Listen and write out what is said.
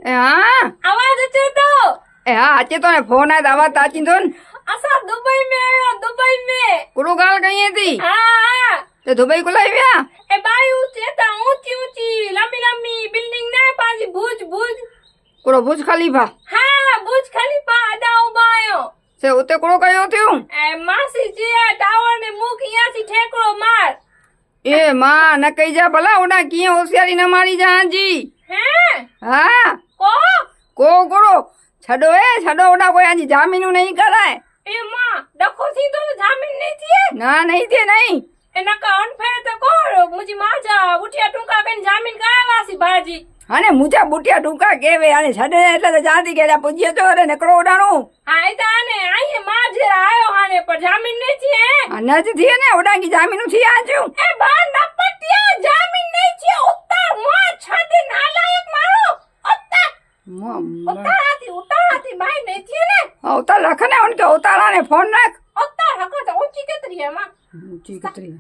ए हाँ आवाज अचे तो ए हाँ अचे तो ने फोन आया आवाज ताची तो असा दुबई में आयो दुबई में कुड़ो गाल कहीं थी हाँ ते दुबई को लाई व्या ए बाई ऊंची ता ऊंची ऊंची लंबी लंबी बिल्डिंग ने पाजी भुज भुज कुड़ो बुर्ज खलीफा हाँ भुज खलीफा अदा उबायो से उते कुड़ो कयो थयो ए मासी जी टावर ने मुख यहाँ सी ठेकड़ो मार ए मां न कही जा भला ओडा किए होशियारी न मारी जा जी हैं हाँ को कुड़ो छड़ो ओडा कोई आजी जामीन नहीं कराए ए मां डको थी तो जामीन नहीं थी ना नहीं थे नहीं ए नका अनफेर तो को मुजी मां जा उठिया टूका कन जामीन करावासी भाजी हाने मुझा बुटिया टूका केवे हाने छड़े એટલે તો જાતી કેડા પૂજ્યો તો રે નકરો ઓડાણો હા એ તો આને આયે માર જે આયો હાને પર જામીન નહીં છે અનજ થી ને ઓડાંગી જામીન થી આજુ એ બા નપટિયા જામીન નહીં છે ઉત્તર મો છડે નાલાયક મારો ઉત્તરાથી બાઈ નહીં છે ને ઉતાર રખ ને ઉનકે ઉતારા ને ફોન રખ ઉત્તર રખો તો ઊંચી કેતરી હે માં ઊંચી કેતરી